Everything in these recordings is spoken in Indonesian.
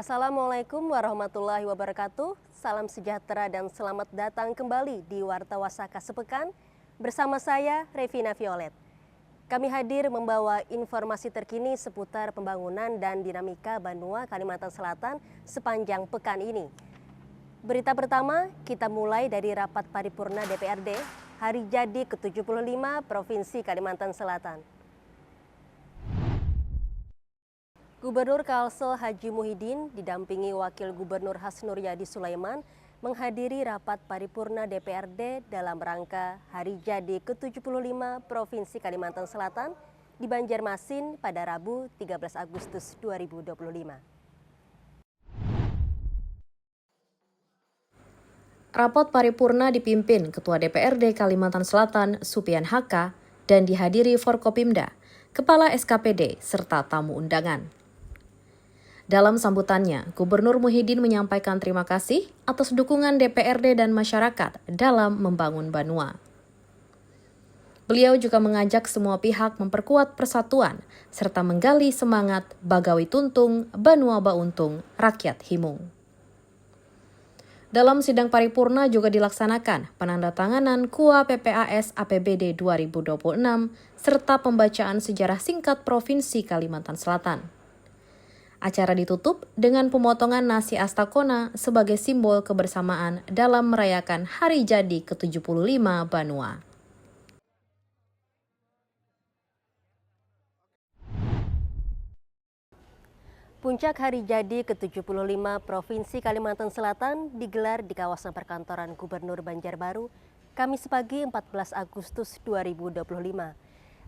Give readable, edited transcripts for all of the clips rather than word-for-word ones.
Assalamualaikum warahmatullahi wabarakatuh. Salam sejahtera dan selamat datang kembali di Warta Wasaka Sepekan bersama saya Revina Violet. Kami hadir membawa informasi terkini seputar pembangunan dan dinamika Banua, Kalimantan Selatan sepanjang pekan ini. Berita pertama, kita mulai dari rapat paripurna DPRD hari jadi ke-75 Provinsi Kalimantan Selatan. Gubernur Kalsel Haji Muhyiddin didampingi Wakil Gubernur Hasnur Yadi Sulaiman menghadiri rapat paripurna DPRD dalam rangka Hari Jadi ke-75 Provinsi Kalimantan Selatan di Banjarmasin pada Rabu 13 Agustus 2025. Rapat paripurna dipimpin Ketua DPRD Kalimantan Selatan Supian Haka dan dihadiri Forkopimda, Kepala SKPD, serta tamu undangan. Dalam sambutannya, Gubernur Muhyiddin menyampaikan terima kasih atas dukungan DPRD dan masyarakat dalam membangun Banua. Beliau juga mengajak semua pihak memperkuat persatuan serta menggali semangat Bagawi Tuntung, Banua Bauntung, Rakyat Himung. Dalam sidang paripurna juga dilaksanakan penandatanganan KUA PPAS APBD 2026 serta pembacaan sejarah singkat Provinsi Kalimantan Selatan. Acara ditutup dengan pemotongan nasi astakona sebagai simbol kebersamaan dalam merayakan Hari Jadi ke-75 Banua. Puncak Hari Jadi ke-75 Provinsi Kalimantan Selatan digelar di kawasan perkantoran Gubernur Banjarbaru, Kamis pagi 14 Agustus 2025.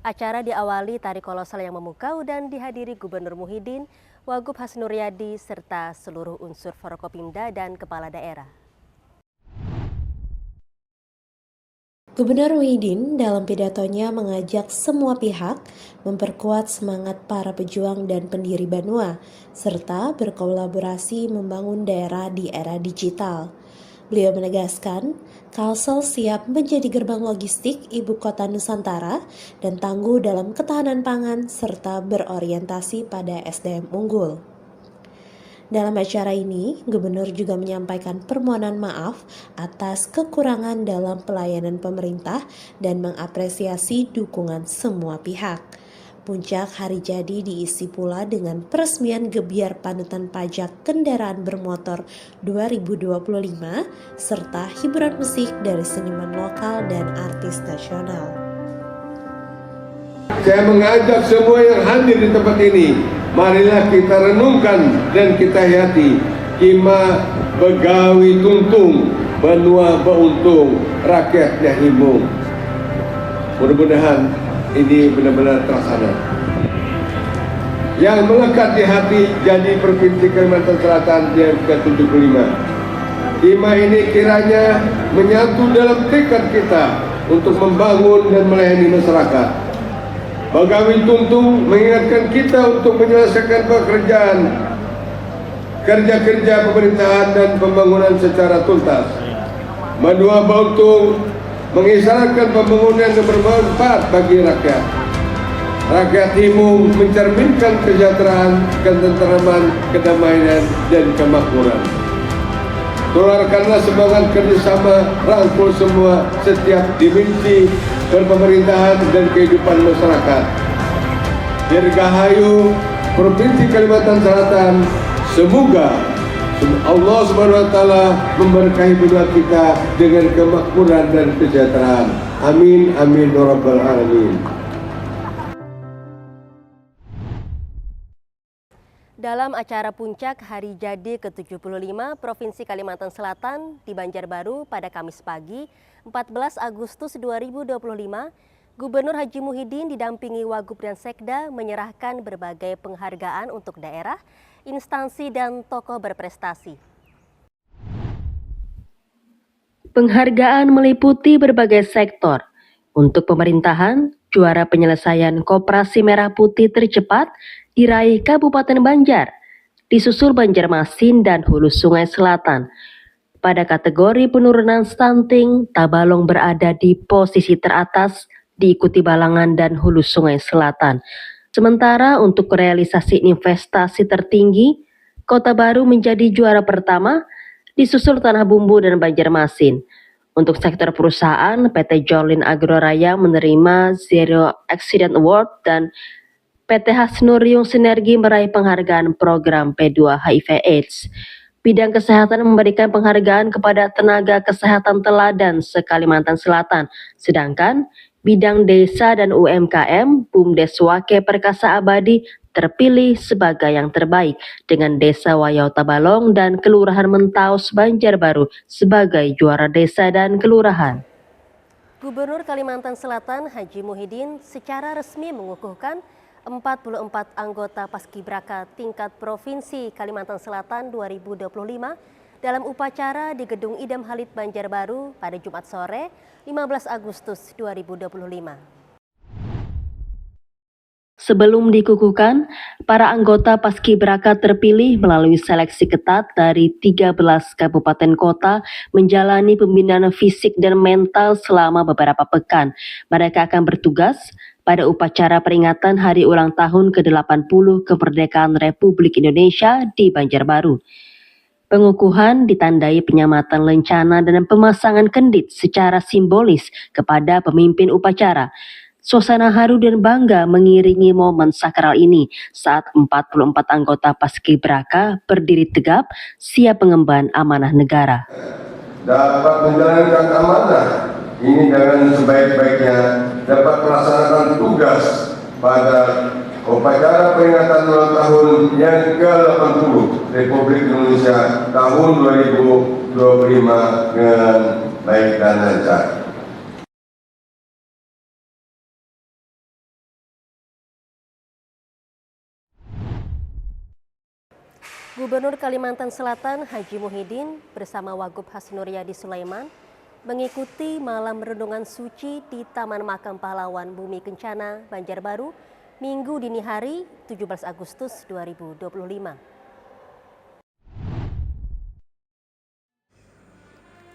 Acara diawali tari kolosal yang memukau dan dihadiri Gubernur Muhyiddin, Wagub Hasnur Yadi, serta seluruh unsur Forkopimda dan kepala daerah. Gubernur Muhyiddin dalam pidatonya mengajak semua pihak memperkuat semangat para pejuang dan pendiri Banua, serta berkolaborasi membangun daerah di era digital. Beliau menegaskan, Kalsel siap menjadi gerbang logistik ibu kota Nusantara dan tangguh dalam ketahanan pangan serta berorientasi pada SDM unggul. Dalam acara ini, Gubernur juga menyampaikan permohonan maaf atas kekurangan dalam pelayanan pemerintah dan mengapresiasi dukungan semua pihak. Puncak Hari Jadi diisi pula dengan peresmian gebyar panutan pajak kendaraan bermotor 2025 serta hiburan musik dari seniman lokal dan artis nasional. Saya mengajak semua yang hadir di tempat ini, marilah kita renungkan dan kita hayati Kima Bagawi Tuntung, Banua Bauntung, Rakyatnya Himung. Mudah-mudahan ini benar-benar terlaksana. Yang melekat di hati jadi Provinsi Kalimantan Selatan yang ke-75. Kima ini kiranya menyatu dalam tekad kita untuk membangun dan melayani masyarakat. Bagawi Tuntung mengingatkan kita untuk menyelesaikan kerja-kerja pemerintahan dan pembangunan secara tuntas. Banua Bauntung mengisyaratkan pembangunan yang bermanfaat bagi rakyat. Rakyat Himung mencerminkan kesejahteraan, ketentraman, kedamaian, dan kemakmuran. Tularkanlah semangat kerjasama, rangkul semua setiap dimensi berpemerintahan dan kehidupan masyarakat. Dirgahayu Provinsi Kalimantan Selatan, semoga Allah Subhanahu wa Ta'ala memberkahi Banua kita dengan kemakmuran dan kesejahteraan. Amin, amin, ya rabbal alamin. Dalam acara puncak Hari Jadi ke-75 Provinsi Kalimantan Selatan di Banjarbaru pada Kamis pagi 14 Agustus 2025, Gubernur Haji Muhyiddin didampingi Wagub dan Sekda menyerahkan berbagai penghargaan untuk daerah, instansi dan tokoh berprestasi. Penghargaan meliputi berbagai sektor. Untuk pemerintahan, juara penyelesaian Koperasi Merah Putih tercepat diraih Kabupaten Banjar, disusul Banjarmasin dan Hulu Sungai Selatan. Pada kategori penurunan stunting, Tabalong berada di posisi teratas, diikuti Balangan dan Hulu Sungai Selatan. Sementara untuk realisasi investasi tertinggi, Kota Baru menjadi juara pertama, disusul Tanah Bumbu dan Banjarmasin. Untuk sektor perusahaan, PT Jorlin Agroraya menerima Zero Accident Award dan PT Hasnuriung Sinergi meraih penghargaan program P2 HIV/AIDS. Bidang kesehatan memberikan penghargaan kepada tenaga kesehatan teladan se-Kalimantan Selatan, sedangkan bidang desa dan UMKM BUMDes Wake Perkasa Abadi terpilih sebagai yang terbaik dengan Desa Wayau Tabalong dan Kelurahan Mentaus Banjarbaru sebagai juara desa dan kelurahan. Gubernur Kalimantan Selatan Haji Muhyiddin secara resmi mengukuhkan 44 anggota Paskibraka tingkat Provinsi Kalimantan Selatan 2025 dalam upacara di Gedung Idam Halid Banjarbaru pada Jumat sore 15 Agustus 2025. Sebelum dikukuhkan, para anggota Paskibraka terpilih melalui seleksi ketat dari 13 kabupaten kota menjalani pembinaan fisik dan mental selama beberapa pekan. Mereka akan bertugas pada upacara peringatan Hari Ulang Tahun ke-80 Kemerdekaan Republik Indonesia di Banjarbaru. Pengukuhan ditandai penyamatan lencana dan pemasangan kendit secara simbolis kepada pemimpin upacara. Suasana haru dan bangga mengiringi momen sakral ini saat 44 anggota Paskibraka berdiri tegap siap mengemban amanah negara. Dapat menjalankan amanah ini dengan sebaik-baiknya, dapat melaksanakan tugas pada upacara peringatan ulang tahun yang ke-80 Republik Indonesia tahun 2025 dengan baik dan lancar. Gubernur Kalimantan Selatan Haji Muhyiddin bersama Wagub Hasnuriadi Sulaiman mengikuti malam renungan suci di Taman Makam Pahlawan Bumi Kencana, Banjarbaru, Minggu dini hari 17 Agustus 2025.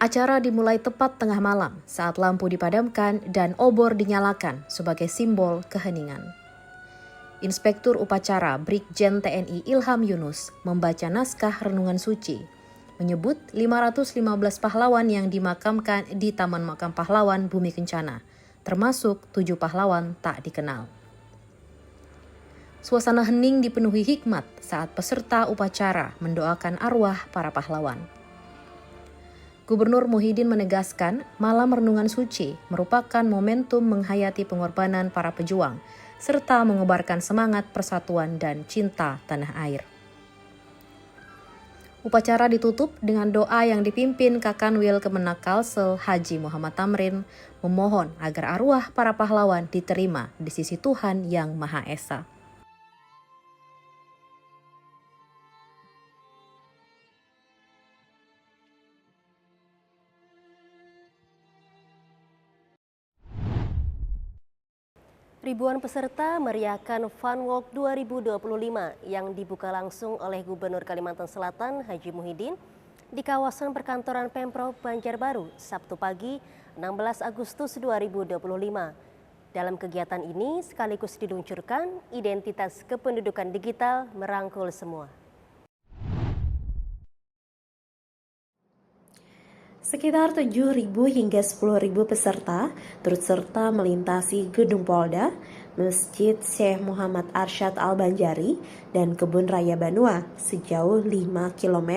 Acara dimulai tepat tengah malam saat lampu dipadamkan dan obor dinyalakan sebagai simbol keheningan. Inspektur Upacara Brigjen TNI Ilham Yunus membaca naskah renungan suci, menyebut 515 pahlawan yang dimakamkan di Taman Makam Pahlawan Bumi Kencana, termasuk 7 pahlawan tak dikenal. Suasana hening dipenuhi hikmat saat peserta upacara mendoakan arwah para pahlawan. Gubernur Muhyiddin menegaskan malam renungan suci merupakan momentum menghayati pengorbanan para pejuang, serta mengobarkan semangat persatuan dan cinta tanah air. Upacara ditutup dengan doa yang dipimpin Kakanwil Kemenak Kalsel Haji Muhammad Tamrin memohon agar arwah para pahlawan diterima di sisi Tuhan Yang Maha Esa. Ribuan peserta meriahkan Fun Walk 2025 yang dibuka langsung oleh Gubernur Kalimantan Selatan Haji Muhyiddin di kawasan perkantoran Pemprov Banjarbaru Sabtu pagi 16 Agustus 2025. Dalam kegiatan ini sekaligus diluncurkan identitas kependudukan digital merangkul semua. Sekitar 7.000 hingga 10.000 peserta turut serta melintasi Gedung Polda, Masjid Syekh Muhammad Arsyad Al-Banjari, dan Kebun Raya Banua sejauh 5 km.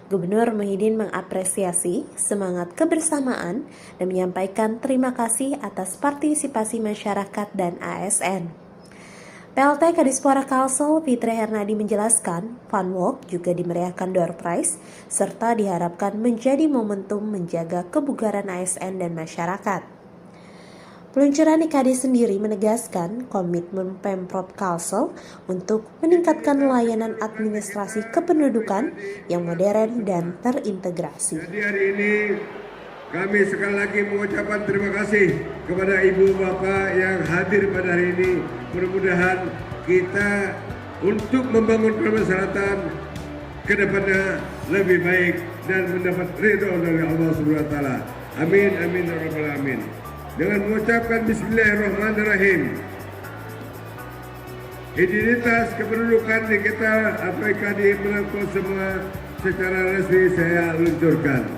Gubernur Muhyiddin mengapresiasi semangat kebersamaan dan menyampaikan terima kasih atas partisipasi masyarakat dan ASN. PLT Kadispora Kalsel Fitri Hernadi menjelaskan, Fun Walk juga dimeriahkan door prize serta diharapkan menjadi momentum menjaga kebugaran ASN dan masyarakat. Peluncuran IKD sendiri menegaskan komitmen Pemprov Kalsel untuk meningkatkan layanan administrasi kependudukan yang modern dan terintegrasi. Jadi hari ini kami sekali lagi mengucapkan terima kasih kepada Ibu Bapak yang hadir pada hari ini. Mudah-mudahan kita untuk membangun Kalimantan Selatan ke depannya lebih baik dan mendapat ridho dari Allah Subhanahu wa taala. Amin amin ya rabbal alamin. Dengan mengucapkan bismillahirrahmanirrahim. Identitas kependudukan di kita APKD melengkung semua secara resmi saya luncurkan.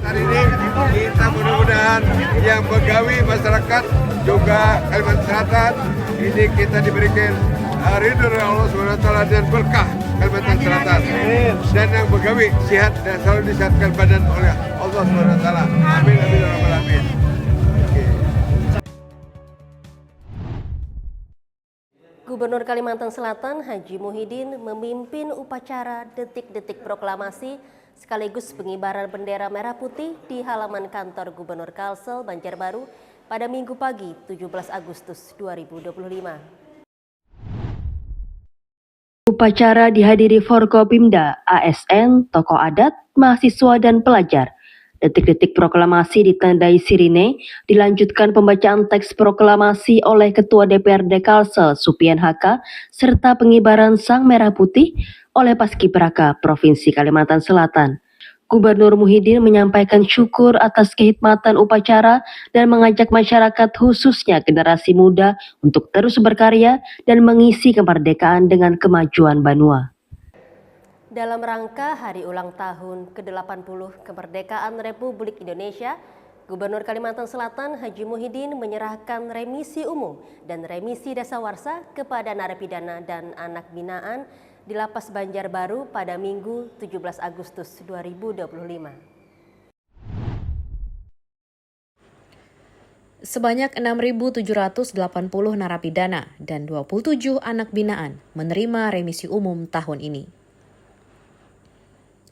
Hari ini kita mudah-mudahan yang pegawai masyarakat juga Kalimantan Selatan ini kita diberikan ridho dari Allah SWT dan berkah Kalimantan Selatan, dan yang pegawai sehat dan selalu disehatkan badan oleh Allah SWT. Amin amin ya rabbal alamin. Gubernur Kalimantan Selatan Haji Muhyiddin memimpin upacara detik-detik proklamasi sekaligus pengibaran bendera merah putih di halaman kantor Gubernur Kalsel, Banjarbaru pada Minggu pagi 17 Agustus 2025. Upacara dihadiri Forkopimda, ASN, tokoh adat, mahasiswa, dan pelajar. Detik-detik proklamasi ditandai sirine, dilanjutkan pembacaan teks proklamasi oleh Ketua DPRD Kalsel, Supian Haka, serta pengibaran Sang Merah Putih oleh Paskibraka Provinsi Kalimantan Selatan. Gubernur Muhyiddin menyampaikan syukur atas kehikmatan upacara dan mengajak masyarakat khususnya generasi muda untuk terus berkarya dan mengisi kemerdekaan dengan kemajuan Banua. Dalam rangka hari ulang tahun ke-80 kemerdekaan Republik Indonesia, Gubernur Kalimantan Selatan Haji Muhyiddin menyerahkan remisi umum dan remisi dasawarsa kepada narapidana dan anak binaan di Lapas Banjarbaru pada Minggu 17 Agustus 2025. Sebanyak 6.780 narapidana dan 27 anak binaan menerima remisi umum tahun ini.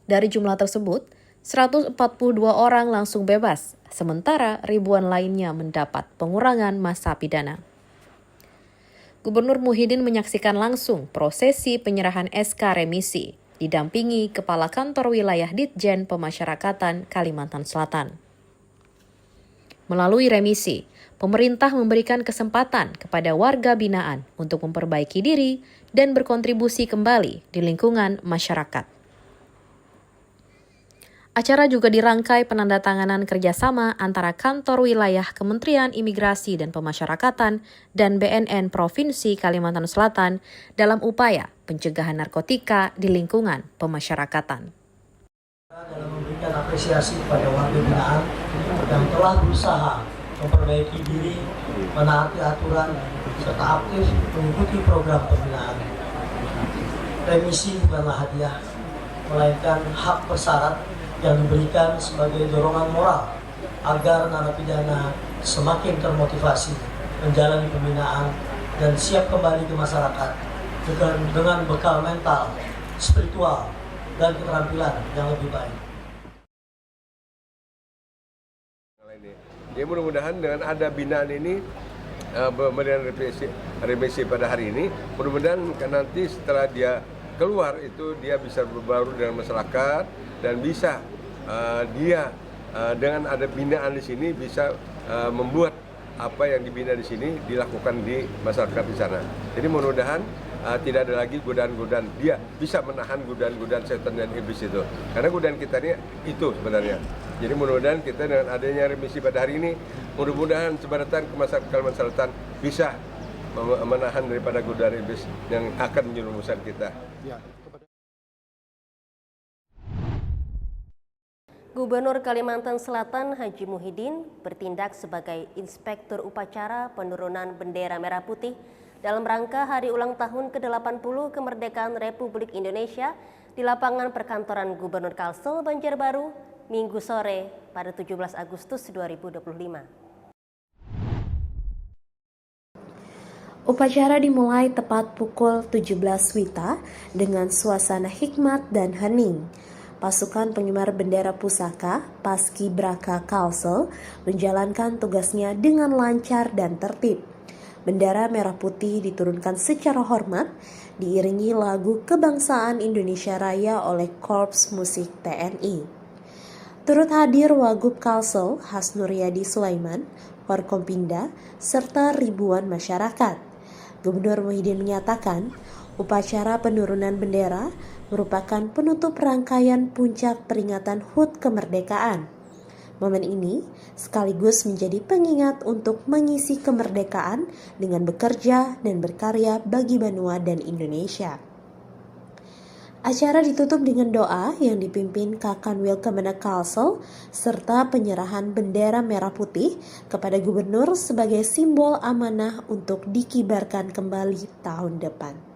Dari jumlah tersebut, 142 orang langsung bebas, sementara ribuan lainnya mendapat pengurangan masa pidana. Gubernur Muhyiddin menyaksikan langsung prosesi penyerahan SK remisi, didampingi Kepala Kantor Wilayah Ditjen Pemasyarakatan Kalimantan Selatan. Melalui remisi, pemerintah memberikan kesempatan kepada warga binaan untuk memperbaiki diri dan berkontribusi kembali di lingkungan masyarakat. Acara juga dirangkai penandatanganan kerjasama antara Kantor Wilayah Kementerian Imigrasi dan Pemasyarakatan dan BNN Provinsi Kalimantan Selatan dalam upaya pencegahan narkotika di lingkungan pemasyarakatan. Dalam memberikan apresiasi kepada warga binaan yang telah berusaha memperbaiki diri, menaati aturan, serta aktif mengikuti program pembinaan. Remisi bukanlah hadiah, melainkan hak bersyarat yang diberikan sebagai dorongan moral agar narapidana semakin termotivasi menjalani pembinaan dan siap kembali ke masyarakat dengan bekal mental, spiritual, dan keterampilan yang lebih baik. Jadi mudah-mudahan dengan ada binaan ini, pemberian remisi pada hari ini, mudah-mudahan nanti setelah dia keluar itu dia bisa berbaur dengan masyarakat dan bisa dia dengan ada binaan di sini bisa membuat apa yang dibina di sini dilakukan di masyarakat di sana. Jadi mudah-mudahan tidak ada lagi godaan-godaan, dia bisa menahan godaan-godaan setan dan iblis itu. Karena godaan kita ini itu sebenarnya. Jadi mudah-mudahan kita dengan adanya remisi pada hari ini, mudah-mudahan sebaratan ke masyarakat Kalimantan Selatan bisa menahan daripada godaan iblis yang akan menjerumuskan kita. Gubernur Kalimantan Selatan Haji Muhyiddin bertindak sebagai inspektur upacara penurunan bendera merah putih dalam rangka hari ulang tahun ke-80 kemerdekaan Republik Indonesia di lapangan perkantoran Gubernur Kalsel, Banjarbaru, Minggu sore pada 17 Agustus 2025. Upacara dimulai tepat pukul 17 WITA dengan suasana hikmat dan hening. Pasukan pengibar bendera pusaka Paskibraka Kalsel menjalankan tugasnya dengan lancar dan tertib. Bendera merah putih diturunkan secara hormat, diiringi lagu kebangsaan Indonesia Raya oleh Korps Musik TNI. Turut hadir Wagub Kalsel Hasnur Yadi Sulaiman, Forkompimda, serta ribuan masyarakat. Gubernur Muhyiddin menyatakan, upacara penurunan bendera merupakan penutup rangkaian puncak peringatan HUT kemerdekaan. Momen ini sekaligus menjadi pengingat untuk mengisi kemerdekaan dengan bekerja dan berkarya bagi Banua dan Indonesia. Acara ditutup dengan doa yang dipimpin Kakanwil Kemenak Kalsel serta penyerahan bendera merah putih kepada gubernur sebagai simbol amanah untuk dikibarkan kembali tahun depan.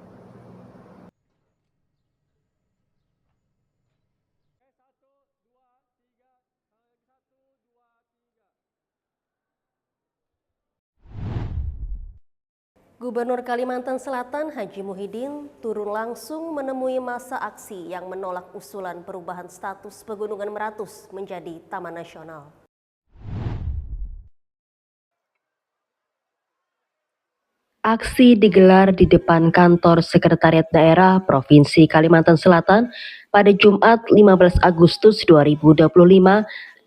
Gubernur Kalimantan Selatan Haji Muhyiddin turun langsung menemui massa aksi yang menolak usulan perubahan status Pegunungan Meratus menjadi Taman Nasional. Aksi digelar di depan kantor Sekretariat Daerah Provinsi Kalimantan Selatan pada Jumat 15 Agustus 2025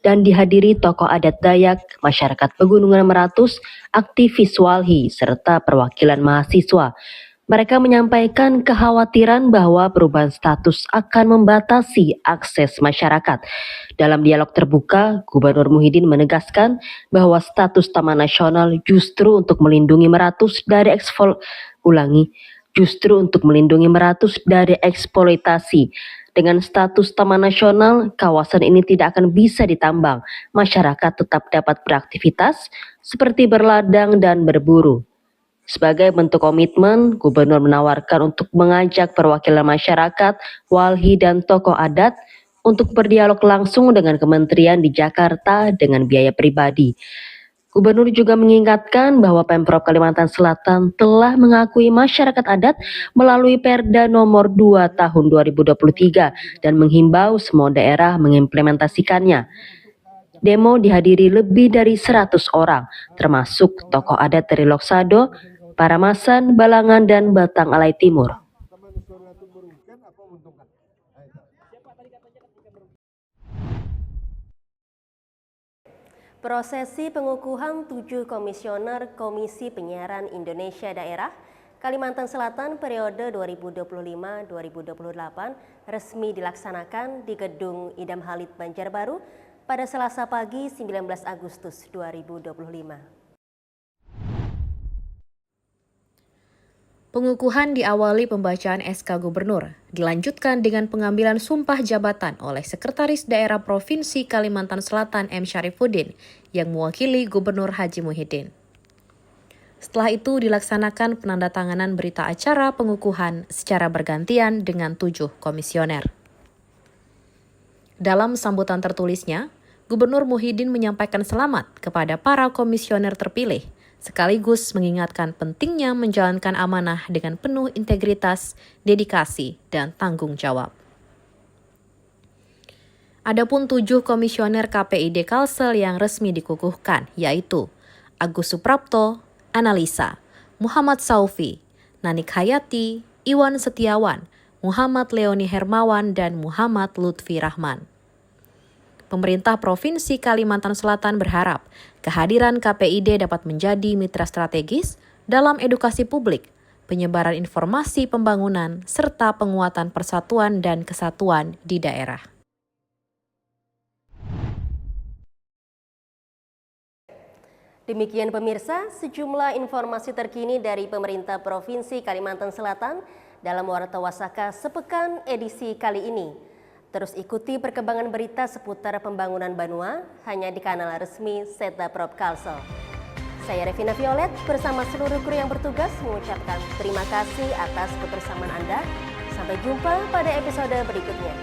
dan dihadiri tokoh adat Dayak, masyarakat Pegunungan Meratus, aktivis Walhi, serta perwakilan mahasiswa. Mereka menyampaikan kekhawatiran bahwa perubahan status akan membatasi akses masyarakat. Dalam dialog terbuka, Gubernur Muhyiddin menegaskan bahwa status Taman Nasional justru untuk melindungi Meratus dari eksploitasi. Dengan status Taman Nasional, kawasan ini tidak akan bisa ditambang. Masyarakat tetap dapat beraktivitas seperti berladang dan berburu. Sebagai bentuk komitmen, Gubernur menawarkan untuk mengajak perwakilan masyarakat, walhi dan tokoh adat untuk berdialog langsung dengan kementerian di Jakarta dengan biaya pribadi. Gubernur juga mengingatkan bahwa Pemprov Kalimantan Selatan telah mengakui masyarakat adat melalui Perda Nomor 2 Tahun 2023 dan menghimbau semua daerah mengimplementasikannya. Demo dihadiri lebih dari 100 orang, termasuk tokoh adat dari Loksado, Paramasan, Balangan, dan Batang Alai Timur. Prosesi pengukuhan 7 komisioner Komisi Penyiaran Indonesia Daerah Kalimantan Selatan periode 2025-2028 resmi dilaksanakan di Gedung Idam Halid Banjarbaru pada Selasa pagi 19 Agustus 2025. Pengukuhan diawali pembacaan SK Gubernur, dilanjutkan dengan pengambilan sumpah jabatan oleh Sekretaris Daerah Provinsi Kalimantan Selatan M. Syarifuddin yang mewakili Gubernur Haji Muhyiddin. Setelah itu dilaksanakan penandatanganan berita acara pengukuhan secara bergantian dengan 7 komisioner. Dalam sambutan tertulisnya, Gubernur Muhyiddin menyampaikan selamat kepada para komisioner terpilih, sekaligus mengingatkan pentingnya menjalankan amanah dengan penuh integritas, dedikasi, dan tanggung jawab. Adapun 7 komisioner KPID Kalsel yang resmi dikukuhkan, yaitu Agus Suprapto, Analisa, Muhammad Saufi, Nanik Hayati, Iwan Setiawan, Muhammad Leoni Hermawan, dan Muhammad Lutfi Rahman. Pemerintah Provinsi Kalimantan Selatan berharap kehadiran KPID dapat menjadi mitra strategis dalam edukasi publik, penyebaran informasi pembangunan, serta penguatan persatuan dan kesatuan di daerah. Demikian pemirsa, sejumlah informasi terkini dari pemerintah Provinsi Kalimantan Selatan dalam Warta Wasaka Sepekan edisi kali ini. Terus ikuti perkembangan berita seputar pembangunan Banua hanya di kanal resmi Setaprop Kalsel. Saya Revina Violet bersama seluruh kru yang bertugas mengucapkan terima kasih atas kebersamaan Anda. Sampai jumpa pada episode berikutnya.